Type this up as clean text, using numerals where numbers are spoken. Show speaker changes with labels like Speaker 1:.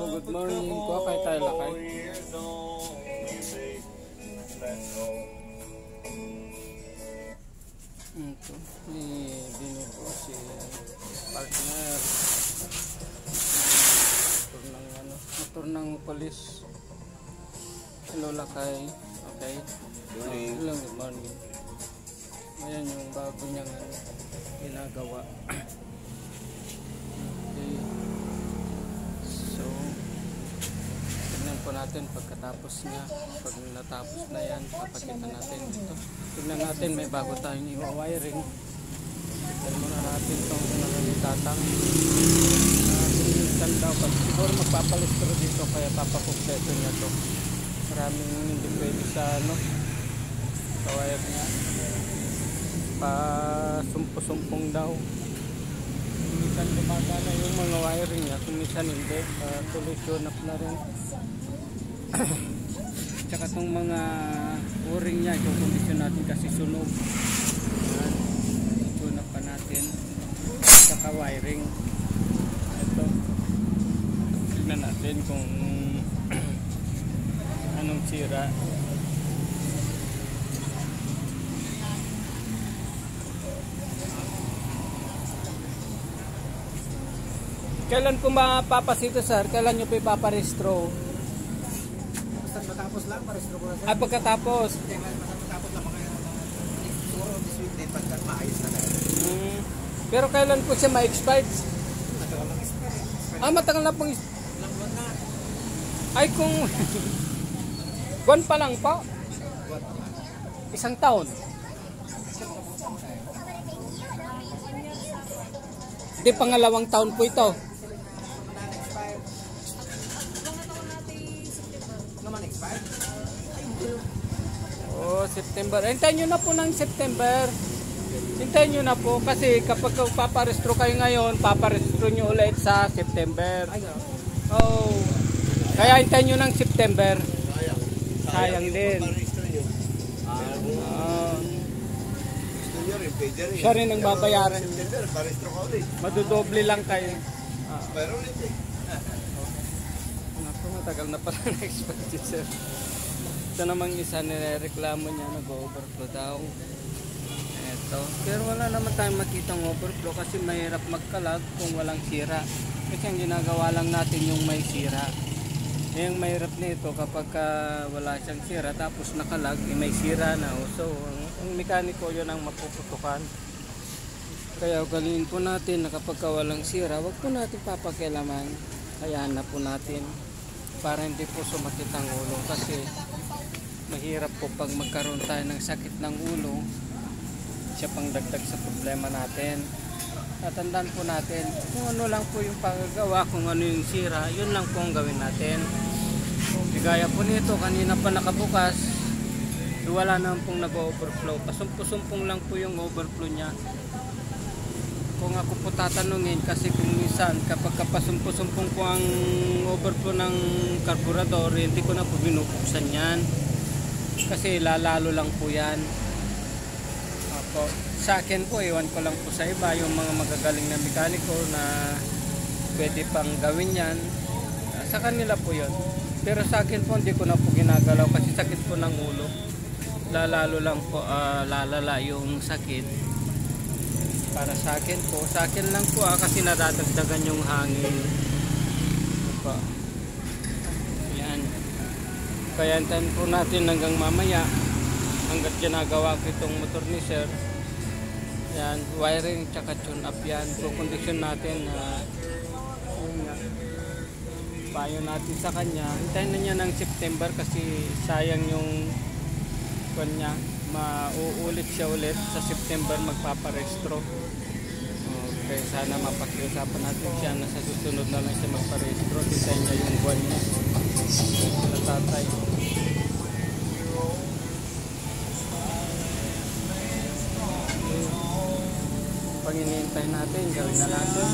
Speaker 1: So good morning ko kay tayo lakay. Ito, binuko si partner. Motor ng polis. Hello lakay. Okay. Hello, good morning. Ayan yung bago niyang ginagawa. Okay. So, tignan po natin pagkatapos niya. Pag natapos na yan, papakita natin dito. Tignan natin, may bago tayong i-wiring. Tignan muna natin itong nanganitatang. Minsan daw, siguro magpapalistro dito kaya papakumpleto niya to. Maraming hindi pwede sa wire niya. Pasumpo-sumpong daw. Minsan gumagana yung mga wiring niya, minsan hindi. Tuloy-tune up na rin. Tsaka itong mga o-ring niya, yung kondisyon natin kasi sunog. Tune up pa natin. Tsaka wiring. Ito. Tignan natin kung anong sira. Kailan po mapapasito sir? Kailan nyo po ipaparestro?
Speaker 2: Basta matapos lang, parestro ko na sir.
Speaker 1: Pagkatapos?
Speaker 2: Matapos lang mga siguro this week din pagkat maayos na lang.
Speaker 1: Pero kailan po siya ma-expired?
Speaker 2: Matagal lang expire.
Speaker 1: Matagal na pong
Speaker 2: Ilang buwan na.
Speaker 1: Ay kung buwan pa lang po? Isang taon? Hindi, pangalawang taon po ito. September. Hintayin nyo na po ng September. Hintayin nyo na po kasi kapag paparestro kayo ngayon, paparestro nyo ulit sa September. Oh. Kaya hintayin nyo ng September. Sayang din. Siya rin ang babayaran. Madudoble lang kayo. Matagal na pala na-expected sir. Ito namang isa nireklamo niya, nag-overflow daw. Ito. Pero wala naman tayong makitang overflow kasi mahirap magkalag kung walang sira. Kasi ang ginagawa lang natin yung may sira. Yung mahirap nito kapag wala siyang sira tapos nakalag, may sira na. So, ang mekaniko yun ang mapuputukan. Kaya ugalin po natin na kapag walang sira, wag po natin papakialaman. Hayaan na po natin para hindi po sumakit ang ulo kasi mahirap po pag magkaroon tayo ng sakit ng ulo, siya pang dagdag sa problema natin. At tandaan po natin kung ano lang po yung paggawa, kung ano yung sira, yun lang po ang gawin natin. Gaya po nito, kanina pa nakabukas, wala naman pong nag-overflow, pasumpo-sumpong lang po yung overflow niya. Kung ako po tatanungin, kasi kung minsan kapag kapasumpo-sumpong po ang overflow ng karburador, hindi ko na po binubuksan yan kasi lalalo lang po yan. Apo. Sa akin po, iwan ko lang po sa iba yung mga magagaling na mekaniko na pwede pang gawin yan, sa kanila po yun. Pero sa akin po hindi ko na po ginagalaw kasi sakit po ng ulo, lalalo lang po lalala yung sakit. Para sa akin po, sa akin lang po kasi nadadagdagan yung hangin. Opo. Yan. Kaya antayin po natin hanggang mamaya, hanggat ginagawa ko itong motor ni sir. Yan, wiring tsaka tune up yan. So kondisyon natin payo natin sa kanya. Hintayin na niya ng September kasi sayang yung kanya. Mauulit siya ulit sa September magpaparestro. Okay, sana mapakiusapan natin siya na sa susunod na lang siya magparestro. Hintayin niya yung buwan niya. Sila tatay. Pag hinihintay natin, gawin na natin.